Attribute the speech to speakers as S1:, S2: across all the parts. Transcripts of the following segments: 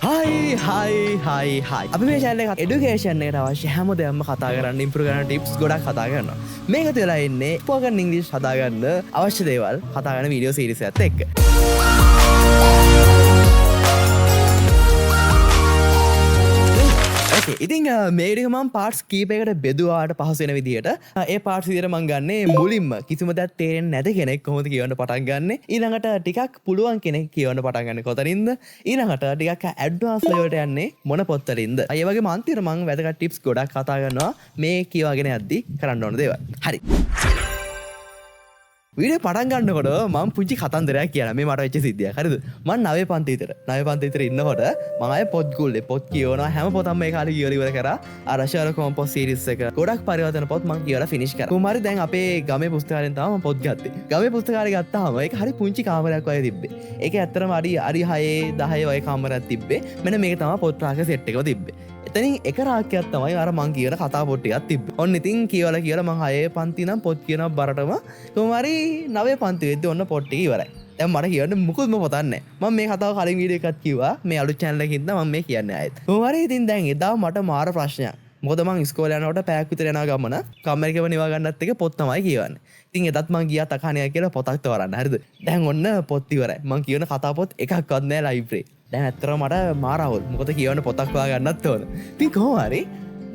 S1: හයි අපි මේ චැනල එක එඩුකේෂන් එකට අවශ්‍ය හැම දෙයක්ම කතා කරන්න ඉම්ප්‍රූව් කරන ටිප්ස් ගොඩක් කතා කරනවා. මේක තුළ ඉන්නේ ස්පෝකන් ඉංග්‍රීසි හදාගන්න අවශ්‍ය දේවල් කතා කරන වීඩියෝ සීරීස් එකත් එක්ක. ඉතින් මේක මම පාර්ට්ස් කීපයකට බෙදුවාට පහසු වෙන විදිහට ඒ පාර්ට්ස් විදිහට මම ගන්නේ මුලින්ම කිසිම දෙයක් තේරෙන්නේ නැති කෙනෙක් කොහොමද කියවන්න පටන් ගන්න. ඊළඟට ටිකක් පුළුවන් කෙනෙක් කියවන්න පටන් ගන්න කොතනින්ද. ඊළඟට ටිකක් ඇඩ්වාන්ස් ලෙවල්ට යන්නේ මොන පොත්වලින්ද. ඒ වගේම අන්තිමට මම වැදගත් ටිප්ස් ගොඩක් කතා කරනවා මේ කියවගෙන යද්දි කරන්න ඕන දේවල්. හරි. වීඩියෝ පටන් ගන්නකොට මම පුංචි කතන්දරයක් කියනවා මේ මට වෙච්ච සිද්ධියක්. හරිද? මම 9 පන්ති විතර ඉන්නකොට මම ආයේ පොත් ගුල්ලේ පොත් කියවනවා හැම පොතක්ම මේ කාලේ කියවලා ඉවර කරා. අර ෂර්ලොක් හෝම්ස් පොත් සීරීස් එක ගොඩක් පරිවර්තන පොත් මම කියවලා ෆිනිෂ් කරා. කොහොම හරි දැන් අපේ ගමේ පුස්තකාලයෙන් තමයි මම පොත් ගත්තේ. ගමේ පුස්තකාලේ ගත්තාම ඒක හරි පුංචි කාමරයක් වගේ තිබ්බේ. ඒක ඇත්තටම අඩි 6 10 වගේ කාමරයක් තිබ්බේ. මෙන්න මේක තමයි පොත් රාක සෙට් එකම තිබ්බේ. එතනින් එක රාක්කයක් තමයි අර මං කියන කතා පොත් ටිකක් තිබ්බේ. ඔන්න ඉතින් කියලා මං 6 පන්ති නම් පොත් කියන බරටම කොහොම හරි 9 පන්ති වෙද්දි ඔන්න පොත් ටික ඉවරයි. දැන් මට කියන්න මුකුත්ම පොතක් නැහැ. මම මේ කතාව කලින් වීඩියෝ එකක් කිව්වා. මේ අලුත් channel එකකින් මම මේ කියන්නේ ආයෙත්. කොහොම හරි ඉතින් දැන් එදා මට මාර ප්‍රශ්නයක්. මොකද මං ඉස්කෝලේ යනකොට පැයක් විතර යනවා ගමන කම්මැලිකම නිවා ගන්නත් එක පොත් තමයි කියවන්නේ. ඉතින් එදත් මං ගියා තකහණියක් කියලා පොතක් තවරන්න. හරිද? දැන් ඔන්න පොත් ඉවරයි. මං කියන කතා පොත් එකක්වත් නැහැ ලයිබ්‍රරි. දැන් ඇත්තටම මට මාරවල්. මොකද කියවන්න පොතක් හොයාගන්නත් ඕන. ඉතින් කොහොම හරි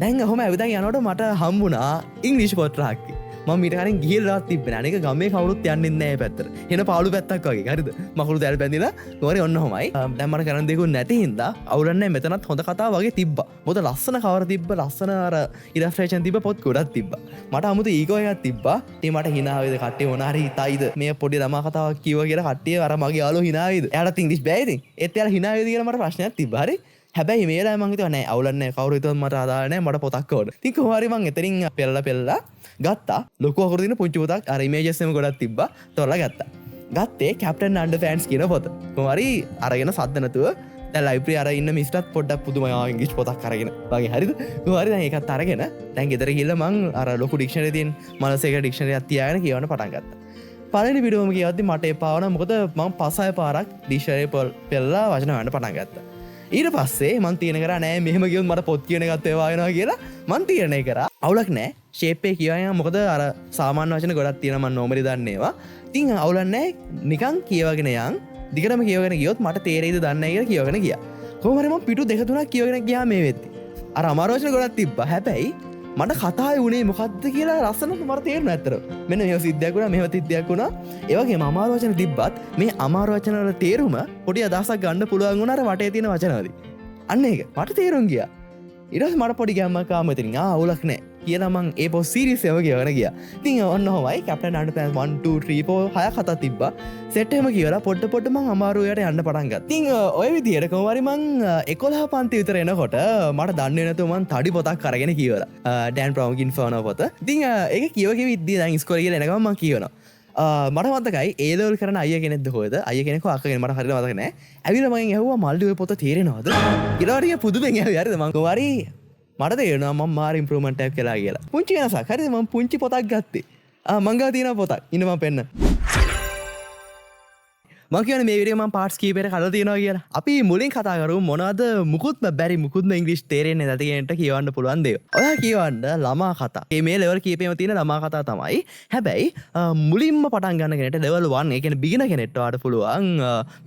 S1: දැන් ඔහොම ඇවිදන් යනකොට මට හම්බුණා ඉංග්‍රීසි පොත් රාක්කේ. මම ඊට කලින් ගිහිල්ලාත් තිබ්බේ නෑ. අනේක ගමේ කවුරුත් යන්නේ නැහැ මේ පැත්තට. එන පාළු පැත්තක් වගේ. හරිද? මකුළු දැල් බැඳිලා ගෝරේ ඔන්න ඔහොමයි. දැන් මට කරන්න දෙයක් නැති හින්දා අවුලන්නේ මෙතනත් හොඳ කතාව වගේ තිබ්බා. මොකද ලස්සන කවර තිබ්බ, ලස්සන අර ඉලස්ට්‍රේෂන් තිබ්බ පොත් ගොඩක් තිබ්බා. මට 아무තු ඊගෝ එකක් තිබ්බා. ඉතින් මට hina වේද කට්ටිය මොන හරි හිතයිද මේ පොඩි ළමා කතාවක් කිව්වා කියලා කට්ටිය අර මගේ යාළුවෝ hina වේද? එයාලත් ඉංග්‍රීසි බෑ ඉතින්. ඒත් එයාලා hina වේද කියලා මට ප්‍රශ්නයක් තිබ්බා. හරි? හැබැයි මේ වෙලාවේ මං හිතුවා නෑ අවුලක් නෑ කවුරු හිතුවත් මට අදාළ නෑ මට පොතක් ඕන. ඉතින් කොහොම හරි මං එතනින් පෙරලා ගත්තා. ලොකු අකුරු තියෙන පුංචි පොතක් අර ඉමේජස් එකම ගොඩක් තිබ්බා. තෝරලා ගත්තා. ගත්තේ කැප්ටන් අන්ඩර්පෑන්ට්ස් කියන පොත. කොහොම හරි අරගෙන සද්ද නැතුව දැන් ලයිබ්‍රරි අර ඉන්න මිස්ටර්ත් පොඩ්ඩක් පුදුමයි ඉංග්‍රීසි පොතක් අරගෙන වගේ හරිද? කොහොම හරි දැන් ඒකත් අරගෙන දැන් ගෙදර ගිහලා මං අර ලොකු ඩික්ෂනරි තියෙන මනසේක ඩික්ෂනරි එකක් තියාගෙන කියවන්න පටන් ගත්තා. පළවෙනි වීඩියෝම කියවද්දි මට එපා වුණා. මොකද මම 5-6 පාරක් ඩික්ෂනරි පෙළලා වචන හොයන්න පටන් ගත්තා. ඊට පස්සේ මන් තීරණය කරා නෑ මෙහෙම ගියොත් මට පොත් කියන එකත් ඒවා වෙනවා කියලා මන් තීරණය කරා. අවුලක් නෑ ෂේප් එක කියවන්න මොකද අර සාමාන්‍ය වචන ගොඩක් තියෙනවා මම නෝමලි දන්නේ ඒවා. ඉතින් අවුලක් නෑ නිකන් කියවගෙන යන් දිගටම කියවගෙන ගියොත් මට තේරෙයිද දන්නේ නැහැ කියලා කියවගෙන ගියා. කොහොම හරි මම පිටු දෙක තුනක් කියවගෙන ගියා මේ වෙද්දි. අර අමාරු වචන ගොඩක් තිබ්බා. හැබැයි මට කතාවේ උනේ මොකද්ද කියලා ලස්සනට මට තේරුණා ඇත්තට. මෙන්න මෙහෙම සිද්ධියක් වුණා මෙහෙම සිද්ධියක් වුණා. ඒ වගේම අමාරු වචන තිබ්බත් මේ අමාරු වචන වල තේරුම පොඩි අදහසක් ගන්න පුළුවන් වුණා අර වටේ තියෙන වචන වලින්. අන්න ඒක මට තේරුම් ගියා. ඊට පස්සේ මට පොඩි ගැම්මක් ආව මෙතනින්. අවුලක් නැහැ කියලා මං ඒ පොත් සීරීස් එකම කියවන ගියා. ඉතින් ඔන්න ඔහොමයි කැප්ටන් අන්ඩර්පෑන්ට්ස් 1 2 3 4 6 කතා තිබ්බා. සෙට් එකම කියවලා පොඩ මං අමාරු යට යන්න පටන් ගත්තා. ඉතින් ඔය විදියට කොහොම හරි මං 11 පන්ති විතර එනකොට මට දන්නේ නැතුව මං තඩි පොතක් අරගෙන කියවලා. ඩෑන් බ්‍රවුන්ගේ ඉන්ෆර්නෝ පොත. ඉතින් ඒක කියව ඉද්දි දැන් ඉස්කෝලේ ගිහලා එන ගමන් මං කියවනවා. මට මතකයි ඒ ලෙවල් කරන අයියා කෙනෙක්ද හොයද අයියා කෙනෙක් අක්කගෙන මට හරියට මතක නැහැ. ඇවිල්ලා මගෙන් ඇහුවා මල්ලි ඔය පොත තේරෙනවද? ඊළඟට ටික පුදුමෙන් ඇහුවා. හරිද මං කොහොම හරි මට තේරෙනවා මම මාර ඉම්ප්‍රූව්මන්ට් එකක් කළා කියලා. පුංචි වෙනසක්. හරිද මම පුංචි පොතක් ගත්තේ. මං ගාව තියෙන පොතක්. ඉන්න මම පෙන්න. මං කියන්නේ මේ වීඩියෝ මම පාර්ට්ස් කීපයකට කඩලා තියෙනවා කියලා. අපි මුලින් කතා කරමු මොනවද මුකුත්ම බැරි මුකුත්ම ඉංග්‍රීසි තේරෙන්නේ නැති කෙනෙක්ට කියවන්න පුළුවන් දේවල්. ඔයා කියවන්න ළමා කතා. මේ ලෙවල් කීපෙම තියෙන ළමා කතා තමයි. හැබැයි මුලින්ම පටන් ගන්න කෙනෙක්ට ලෙවල් 1 ඒ කියන්නේ බිග්නර් කෙනෙක්ට වඩා පුළුවන්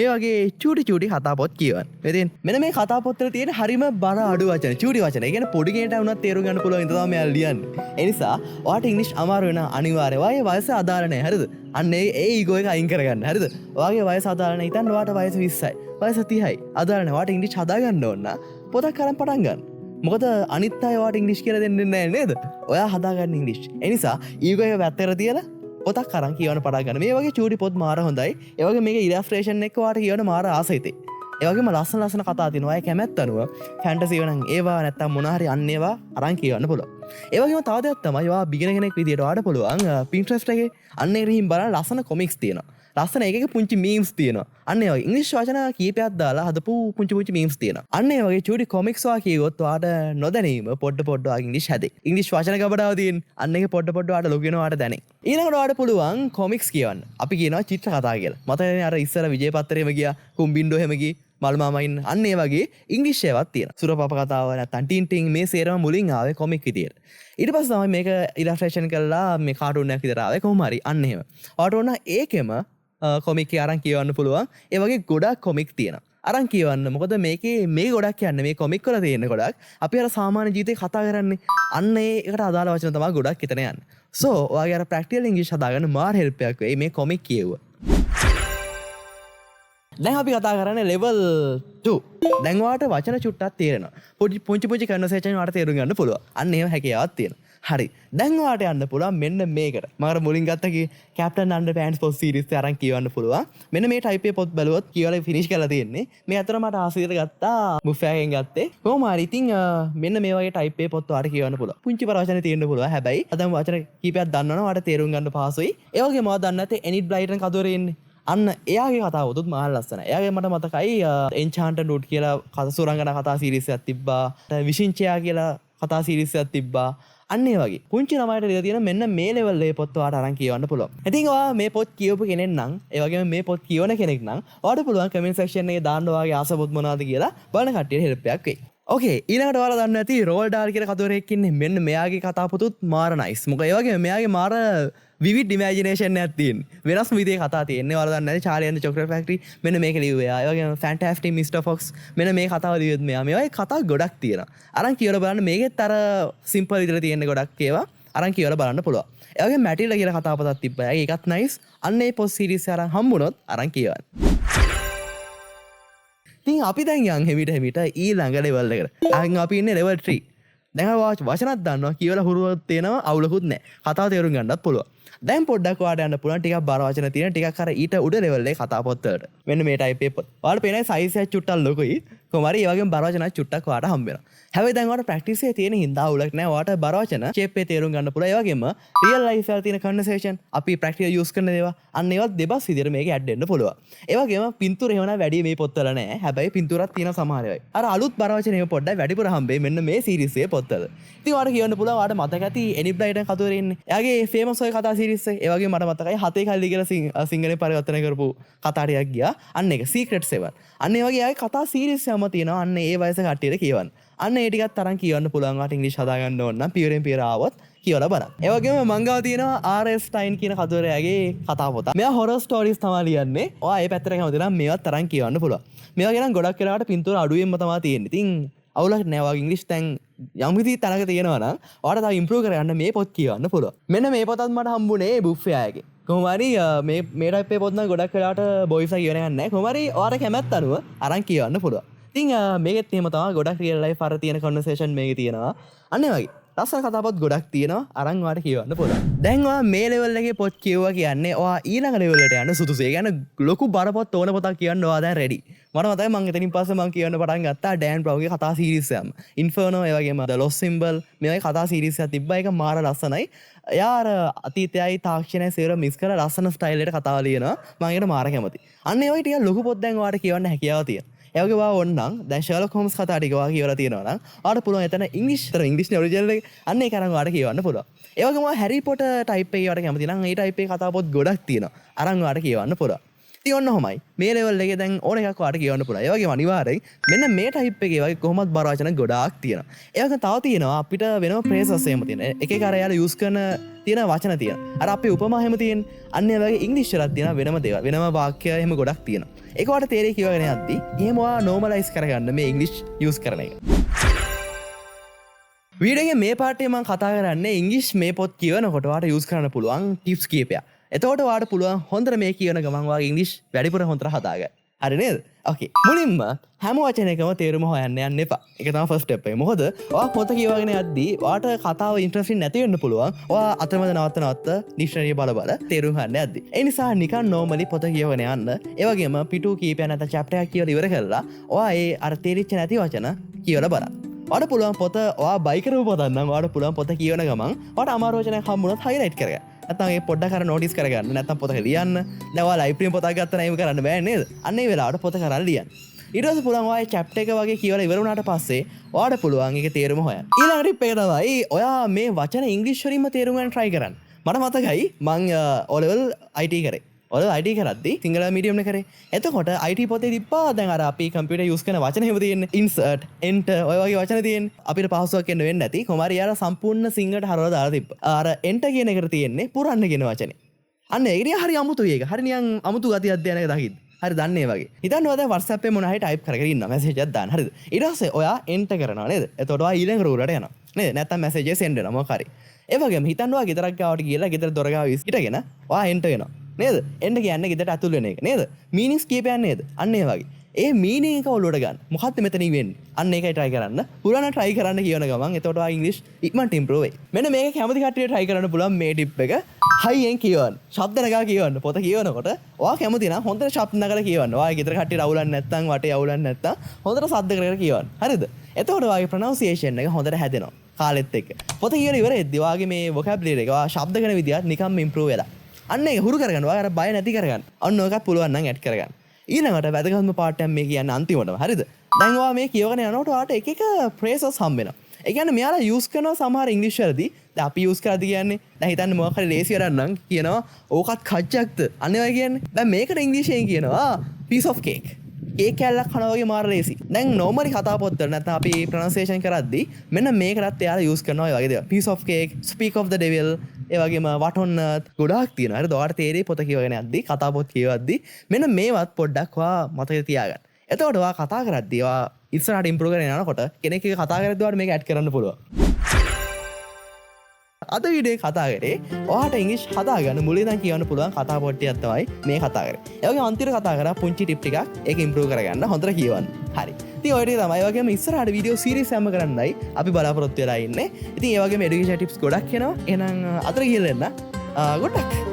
S1: මේ වගේ චූටි කතා පොත් කියවන්න. ඉතින් මෙන්න මේ කතා පොත් වල තියෙන හරිම බර අඩු වචන චූටි වචන. ඒ කියන්නේ පොඩි කෙනෙක්ට වුණත් තේරුම් ගන්න පුළුවන් ඉතින් තමයි මෙයා ලියන්නේ. ඒ නිසා ඔයාට ඉංග්‍රීසි අමාරු වෙන අනිවාර්යයි. ඔයාගේ වයස අදාළ නැහැ. හරිද? අන්න ඒ ඊගෝ එක අයින් කරගන්න. හරිද? ඔයාගේ වයස අදාළ නැහැ. හිතන්න ඔයාට වයස 20යි. වයස 30යි. අදාළ නැහැ. ඔයාට ඉංග්‍රීසි හදා ගන්න ඕන නම් පොතක් අරන් පටන් ගන්න. මොකද අනිත් අය ඔයාට ඉංග්‍රීසි කියලා දෙන්නේ නැහැ නේද? ඔයා හදා ගන්න ඉංග්‍රීසි. ඒ නිසා ඊගෝ එක වැත්තට තියලා පොතක් අරන් කියවන්න පටන් ගන්න. මේ වගේ චූටි පොත් මාර හොඳයි. ඒ වගේ මේක ඉලස්ට්‍රේෂන් එක්ක ඔයාට කියවන්න මාර ආසයිතේ. ඒ වගේම ලස්සන කතා තියෙනවා. ඒ කැමැත්ත අනුව ෆැන්ටසි වෙනන් ඒවා නැත්තම් මොනවා හරි අන්න ඒවා අරන් කියවන්න පුළුවන්. ඒ වගේම තව දෙයක් තමයි ඔයා බිග්නර් කෙනෙක් විදියට ඔයාට පුළුවන් Pinterest එකේ අන්න ඒ රීම් බලන ලස්සන කොමික්ස් තියෙනවා. ලස්සන එකක පුංචි මීම්ස් තියෙනවා. අන්න ඒ වගේ ඉංග්‍රීසි වචන කීපයක් දාලා හදපු පුංචි මීම්ස් තියෙනවා. අන්න ඒ වගේ චූටි කොමික්ස් වා කියවොත් ඔයාට නොදැනීම පොඩ ඔයාගේ ඉංග්‍රීසි හැදේ. ඉංග්‍රීසි වචන ගබඩාව තියෙන අන්න ඒක පොඩ ඔයාට ලොකු වෙනවා ඔයාට දැනේ. ඊළඟට ඔයාට පුළුවන් කොමික්ස් කියවන්න. අපි කියනවා චිත්‍ර කතා කියලා. මතකනේ අර ඉස්සර විජේපත්තරේම ගියා කුම්බින්ඩෝ එහෙම ගියේ මල්මාමයින් අන්න ඒ වගේ ඉංග්‍රීසියවත් තියෙනවා. සුරපප කතාව නැත්නම් ටින්ටින් මේ සේරම මුලින් ආවේ කොමික් විදියට. ඊට පස්සේ තමයි මේක ඉලස්ට්‍රේෂන් කරලා මේ කාටුන් එකක් විතර ආවේ කොහොම හරි අන්න එහෙම. ඔයාට ඕන ඒකෙම කොමික් එක අරන් කියවන්න පුළුවන්. ඒ වගේ ගොඩක් කොමික් තියෙනවා. අරන් කියවන්න. මොකද මේකේ මේ ගොඩක් කියන්නේ මේ කොමික් වල තියෙන ගොඩක් අපි අර සාමාන්‍ය ජීවිතේ කතා කරන්නේ. අන්න ඒකට අදාළ වචන තමයි ගොඩක් එතන යන්නේ. සෝ ඔයාගේ අර ප්‍රැක්ටිකල් ඉංග්‍රීසි හදාගන්න මාර හෙල්ප් එකක් වෙයි මේ කොමික් කියවුවා. දැන් අපි කතා කරන්නේ level 2. දැන් ඔයාට වචන චුට්ටක් තේරෙනවා. පුංචි කන්වර්සේෂන් වලට තේරුම් ගන්න පුළුවන්. අන්න එහෙම හැකියාවක් තියෙනවා. හරි. දැන් ඔයාට යන්න පුළුවන් මෙන්න මේකට. මම අර මුලින් ගත්ත කී Captain Underpants පොත් සීරීස් එක අරන් කියවන්න පුළුවන්. මෙන්න මේ ටයිප් එකේ පොත් බලුවොත් කියවලා ෆිනිෂ් කරලා තියෙන්නේ. මේ අතර මට ආසිරියට ගත්තා මුෆෑගෙන් ගත්තේ. කොහොම හරි ඉතින් මෙන්න මේ වගේ ටයිප් එකේ පොත් ඔයාට කියවන්න පුළුවන්. පුංචි ප්‍රවචන තියෙන්න පුළුවන්. හැබැයි අද වචන කීපයක් දන්නවනම් ඔයාට තේරුම් ගන්න පහසුයි. ඒ වගේම ඔයා දන්නේ නැත්තේ Enid Blyton කතෝරේ ඉන්නේ. අන්න එයාගේ කතාව උතුත් මහා ලස්සනයි. එයාගේ මට මතකයි Enchanted Wood කියලා සුරංගනා කතා සීරීස් එකක් තිබ්බා. විශින්චයා කියලා කතා සීරීස් එකක් තිබ්බා. අන්න ඒ වගේ පුංචි ළමයිට දීලා තියෙන මෙන්න මේ ලෙවල් එකේ පොත් ඔයාට අරන් කියවන්න පුළුවන්. ඉතින් ඔයා මේ පොත් කියවපු කෙනෙක් නම් ඒ වගේම මේ පොත් කියවන කෙනෙක් නම් ඔයාට පුළුවන් කමෙන්ට් සෙක්ෂන් එකේ දාන්න ඔයාගේ ආස පොත් මොනවද කියලා බලන කට්ටියට හෙල්ප් එකක් වෙයි. ඕකේ ඊළඟට ඔයාලා දන්න ඇති රෝල් ඩාල් කියලා කතෝරෙක් ඉන්නේ. මෙන්න මෙයාගේ කතා පොතුත් මාර නයිස්. මොකද ඒ වගේම මෙයාගේ මාර විවිඩ් ඉමේජිනේෂන් එකක් තියෙන. වෙනස් විදිහේ කතා තියෙන්නේ. ඔයාලා දන්නේ නැති Charlie and the Chocolate Factory මෙන්න මේක ලිව්වේ. ඒ වගේම Fantastic Mr. Fox මෙන්න මේ කතාව ලිව්වෙත් මෙයා. මේ වගේ කතා ගොඩක් තියෙනවා. අරන් කියවලා බලන්න මේකෙත් අර සිම්පල් විදිහට තියෙන ගොඩක් ඒවා අරන් කියවලා බලන්න පුළුවන්. ඒ වගේම මැටිල්ලා කියලා කතා පොතක් තිබ්බා. ඒකත් නයිස්. අන්න ඒ පොත් සීරීස් එක අරන් හම්බුනොත් අරන් කියවන්න. ඉතින් අපි දැන් යන් හෙමිට ඊළඟ ලෙවල් එකට. අන් අපි ඉන්නේ level 3. දැන් වචනත් දන්නවා කියවලා හුරුවක් තියෙනවා අවුලකුත් නැහැ. කතාව තේරුම් ගන්නත් පුළුවන්. දැන් පොඩ්ඩක් ඔයාලට යන්න පුළුවන් ටිකක් බර වචන තියෙන ටිකක් අර ඊට උඩ ලෙවල් එකේ කතා පොත් වලට. මෙන්න මේ ටයිප් එකේ පොත්. ඔයාලට පේන්නේ සයිස් එක චුට්ටක් ලොකුයි. කොහොම හරි ඒ වගේම බර වචන චුට්ටක් ඔයාලට හම්බ වෙනවා. හැබැයි දැන් ඔයාලට ප්‍රැක්ටිස් එකේ තියෙන හින්දා අවුලක් නැහැ. ඔයාලට බර වචන ෂේප් එකේ තේරුම් ගන්න පුළුවන්. ඒ වගේම රියල් ලයිෆ් වල තියෙන කන්වර්සේෂන් අපි ප්‍රැක්ටිකල් යූස් කරන දේවල් අන්න ඒවත් දෙබස් විදිහට මේක ඇඩ් වෙන්න පුළුවන්. ඒ වගේම පින්තූර එහෙම වැඩි මේ පොත්වල නැහැ. හැබැයි පින්තූරක් තියෙන සමහර ඒවායි. අර අලුත් බර වචන එහෙම පොඩ්ඩක් වැඩිපුර හම්බෙයි මෙන්න මේ සීරීස් එකේ පොත්වල. ඉතින් ඔයාලට කියන්න පුළුවන් ඔයාලට මතක ඇති Enid Blyton කතෝරේ ඉන්නේ. එයාගේ ෆේමස් ඔය කතා සීරීස් එක. ඒ වගේම මට මතකයි හතේ කල්ලි කියලා සිංහලෙන් පරිවර්තන කරපු කතා ටිකක් ගියා. අන්න ඒක Secret 7. අන්න ඒ වගේ එයාගේ කතා සීරීස් එකම තියෙනවා. අන්න ඒ වයස කට්ටියට කියවන්න. අන්න ඒ ටිකත් තරම් කියවන්න පුළුවන්. වාට ඉංග්‍රීසි හදාගන්න ඕන නම් පියරෙන් පියර ආවොත් කියවලා බලන්න. ඒ වගේම මං ගාව තියෙනවා R.S. Stein කියන කතෝරයාගේ කතා පොත. මෙයා හොරර් ස්ටෝරීස් තමයි ලියන්නේ. ඔයා ඒ පැත්තට කැමති නම් මේවත් තරම් කියවන්න පුළුවන්. මේවා ගැන ගොඩක් වෙලාවට පින්තූර අඩුවෙන්ම තමයි තියෙන්නේ. ඉතින් අවුලක් නෑ. ඔයාගේ ඉංග්‍රීසි දැන් යම් විදිහේ තැනක තියෙනවා නම් ඔයාට තව ඉම්ප්‍රූව් කරගන්න මේ පොත් කියවන්න පුළුවන්. මෙන්න මේ පොතත් මට හම්බුනේ බුෆේ එකේ. කොහොම හරි මේ ටයිප් එකේ පොත් නම් ගොඩක් වෙලාවට බොයිස් එක කියවන යන්නේ නැහැ. කොහොම හරි ඔයාට කැමැත්ත අනුව අරන් කියවන්න පුළුවන්. ඉතින් මේකෙත් එහෙම තමයි ගොඩක් රියල් ලයිෆ් අර තියෙන කන්වර්සේෂන් මේකේ තියෙනවා. අන්න ඒ වගේ ලස්සන කතාපොත් ගොඩක් තියෙනවා. අරන් ඔයාට කියවන්න පුළුවන්. දැන් ඔයා මේ ලෙවල් එකේ පොත් කියවුවා කියන්නේ ඔයා ඊළඟ ලෙවල් එකට යන්න සුදුසු. ඒ කියන්නේ ලොකු බරපොත් ඕන පොතක් කියන්න ඔයා දැන් රෙඩි. මට මතකයි මම එතනින් පස්සේ මම කියවන්න පටන් ගත්තා ඩෑන් බ්‍රවුන්ගේ කතා සීරීස් එකම. ඉන්ෆර්නෝ ඒ වගේම The Lost Symbol මේ වගේ කතා සීරීස් එකක් තිබ්බා. ඒක මාර ලස්සනයි. එයා අර අතීතයයි තාක්ෂණයයි සේර මිස් කරලා ලස්සන ස්ටයිල් එකට කතාව ලියනවා. මම ඒකට මාර කැමතියි. අන්න ඒ වගේ ටික ලොකු පොත් දැන් ඔයාට කියවන්න හැකියාව තියෙනවා. ඒ වගේ ඔයා ඕනනම් දැන් Sherlock Holmes කතා ටික ඔයා කියවලා තියෙනවා නම් ඔයාට පුළුවන් එතන ඉංග්‍රීසි ඔරිජිනල් එක අන්න ඒක අරන් ඔයාට කියවන්න පුළුවන්. ඒ වගේම ඔයා හැරි පොටර් ටයිප් එකේ ඔයාට කැමති නම් ඒ ටයිප් එකේ කතා පොත් ගොඩක් තියෙනවා. අරන් ඔයාට කියවන්න පුළුවන්. ඉතින් ඔන්න ඔහොමයි. මේ ලෙවල් එකේ දැන් ඕන එකක් ඔයාට කියවන්න පුළුවන්. ඒ වගේම අනිවාර්යෙන් මෙන්න මේ ටයිප් එකේ වගේ කොහොමත් බර වචන ගොඩාක් තියෙනවා. ඒ වගේම තව තියෙනවා අපිට වෙනම ෆ්‍රේසස් එහෙම තියෙනවා. එක එක අර යාලා යූස් කරන තියෙන වචන තියෙනවා. අර අපේ උපමා එහෙම තියෙන. අන්න ඒ වගේ ඉංග්‍රීසි වලත් තියෙනවා වෙනම දේවල්. වෙනම වාක්‍ය එහෙම ගොඩක් තියෙනවා. ඒක ඔයාට තේරෙයි කියවගෙන යද්දි එහෙම ඔයා නෝමලයිස් කරගන්න මේ ඉංග්‍රීසි යූස් කරන එක. වීඩියෝ එකේ මේ පාර්ට් එකේ මම කතා කරන්නේ ඉංග්‍රීසි මේ පොත් කියවනකොට ඔයාට යූස් කරන්න පුළුවන් ටිප්ස් කීපයක්. එතකොට ඔයාට පුළුවන් හොඳට මේ කියවන ගමන් ඔයාගේ ඉංග්‍රීසි වැඩිපුර හොඳට හදාගන්න. හරි නේද? ඕකේ. මුලින්ම හැම වචනයකම තේරුම හොයන්න යන්න එපා. ඒක තමයි ෆස්ට් ස්ටෙප් එක. මොකද ඔයා පොත කියවගෙන යද්දී ඔයාට කතාව ඉන්ටරෙස්ටිං නැති වෙන්න පුළුවන්. ඔයා අතරමැද නවත්ත ඩික්ෂනරිය බල තේරුම් ගන්න යද්දී. ඒ නිසා නිකන් නෝමලි පොත කියවගෙන යන්න. ඒ වගේම පිටු කීපයක් නැත්නම් චැප්ටර් එකක් කියවලා ඉවර කරලා ඔයා ඒ අර තේරිච්ච නැති වචන කියවලා බලන්න. ඔයාට පුළුවන් පොත ඔයා බයි කරපු පොතක් නම් ඔයාට පුළුවන් පොත කියවන ගමන් ඔයාට අමාරු වචනයක් හම්බුනොත් හයිලයිට් කරගන්න. නැත්නම් ඒ පොඩ්ඩක් අර නෝටිස් කරගන්න. නැත්නම් පොතක ලියන්න. දැන් ඔයා ලයිබ්‍රරියෙන් පොතක් ගත්තා නම් එහෙම කරන්න බෑ නේද? අන්න ඒ වෙලාවට පොත කරලා ලියන්න. ඊට පස්සේ පුළුවන් ඔයා චැප්ටර් එක වගේ කියවලා ඉවර වුණාට පස්සේ ඔයාට පුළුවන් ඒකේ තේරුම හොයන්න. ඊළඟ ටිප් එක තමයි ඔයා මේ වචන ඉංග්‍රීසි වලින්ම තේරුම් ගන්න try කරන්න. මට මතකයි මං O level IT කරේ. ඔය IT කරද්දි සිංහල මීඩියම් එක කරේ. එතකොට IT පොතේ තිබ්බා දැන් අර අපි කම්පියුටර් යූස් කරන වචන එහෙම තියෙන්නේ. insert, enter ඔය වගේ වචන තියෙන්නේ. අපිට පහසුවක් වෙන්න වෙන්නේ නැති. කොමාරි යාර සම්පූර්ණ සිංහලට හරවලා දාලා තිබ්බා. අර enter කියන එකට තියෙන්නේ පුරන්න කියන වචනේ. අන්න ඒකනේ හරි අමුතුයි ඒක. හරි නිකන් අමුතු ගතියක් දැනක දකින්න. හරි දන්නේ වගේ. හිතන්න ඔය දැන් WhatsApp එකේ මොන හරි ටයිප් කරගෙන ඉන්නවා මැසේජ් එකක් දාන්න. හරිද? ඊට පස්සේ ඔයා enter කරනවා නේද? එතකොට ඔයා ඊළඟ රූලට යනවා. නේද? නැත්තම් මැසේජ් එක send වෙනවා මොකක් හරි. ඒ වගේම හිතන්න ඔයා ගෙදරක් ගාවට ගිහලා ගෙදර දොර ගාව ඉස්සරගෙන ඔයා enter වෙනවා. නේද? enter කියන්නේ ගෙදරට ඇතුල් වෙන එක. නේද? meanings කියපයන් නේද? අන්න ඒ වගේ. ඒ meaning එක ඔලුවට ගන්න. මොකක්ද මෙතන වෙන්නේ? අන්න ඒකයි try කරන්න. පුරාණ try කරන්න කියන ගමන් එතකොට ඔයා English ඉක්මනට improve වෙයි. මෙන්න මේක කැමති කට්ටියට try කරන්න පුළුවන් මේ tip එක. හයියෙන් කියවන්න. ශබ්ද නගා කියවන්න. පොත කියවනකොට ඔයා කැමති නම් හොඳට ශබ්ද නගලා කියවන්න. ඔයා ගෙදර කට්ටියට අවුලන්නේ නැත්නම් වටේ අවුලන්නේ නැත්නම් හොඳට ශබ්ද කර කර කියවන්න. හරිද? එතකොට ඔයාගේ pronunciation එක හොඳට හැදෙනවා. කාලෙත් එක්ක. පොත කියන ඉවරෙද්දී ඔයාගේ මේ vocabulary එක ඔයා ශබ්ද කරන විදිහත් නිකම්ම improve වෙලා. අන්න ඒක හුරු කරගන්න. ඔයා අර බය නැති කරගන්න. අන්න ඔයකත් පුළුවන් නම් ඇඩ් කරගන්න. ඊළඟට වැදගත්ම පාර්ට් එක මේ කියන්නේ අන්තිමටම. හරිද? දැන් ඔයා මේ කියවගෙන යනකොට ඔයාට එක එක phrases හම්බ වෙනවා. ඒ කියන්නේ මෙයාලා යූස් කරන සමහර ඉංග්‍රීසි වලදී දැන් අපි යූස් කරද්දී කියන්නේ දැන් හිතන්න මොකක් හරි ලේසි වැඩක් නම් කියනවා ඕකත් කච්චක්ද අන්න ඒ වගේ කියන්නේ. දැන් මේකට ඉංග්‍රීසියෙන් කියනවා piece of cake. කේක් කෑල්ලක් කනවා වගේ මාර ලේසි. දැන් normally කතා පොත්වල නැත්නම් අපි pronunciation කරද්දී මෙන්න මේකටත් එයාලා යූස් කරනවා ඒ වගේ දේවල්. piece of cake, speak of the devil, ඒ වගේම what on earth ගොඩාක් තියෙනවා. හරිද? ඔයාලට තේරෙයි පොත කියවගෙන යද්දී කතා පොත් කියවද්දී මෙන්න මේවත් පොඩ්ඩක් ඔයා මතකේ තියාගන්න. එතකොට ඔයා කතා කරද්දී ඔයා ඉස්සරහට ඉම්ප්‍රූව් කරගෙන යනකොට කෙනෙක් එක කතා කරද්දී ඔයාලට මේක ඇඩ් කරන්න පුළුවන්. අද වීඩියෝ එක කතා කරේ ඔයාට ඉංග්‍රීසි හදාගන්න මුලින් ඉඳන් කියවන්න පුළුවන් කතා පොට්ටියක් තමයි මේ කතා කරේ. ඒ වගේම අන්තිමට කතා කරා පුංචි ටිප් ටිකක් ඒක ඉම්ප්‍රූව් කරගන්න හොඳට කියවන්න. හරි. ඉතින් ඔය ටික තමයි. ඒ වගේම ඉස්සරහට වීඩියෝ සීරීස් හැම කරන්නයි අපි බලාපොරොත්තු වෙලා ඉන්නේ. ඉතින් ඒ වගේම এডুকেෂන් ටිප්ස් ගොඩක් එනවා. එහෙනම් අතර ගිහලා එන්න. good luck.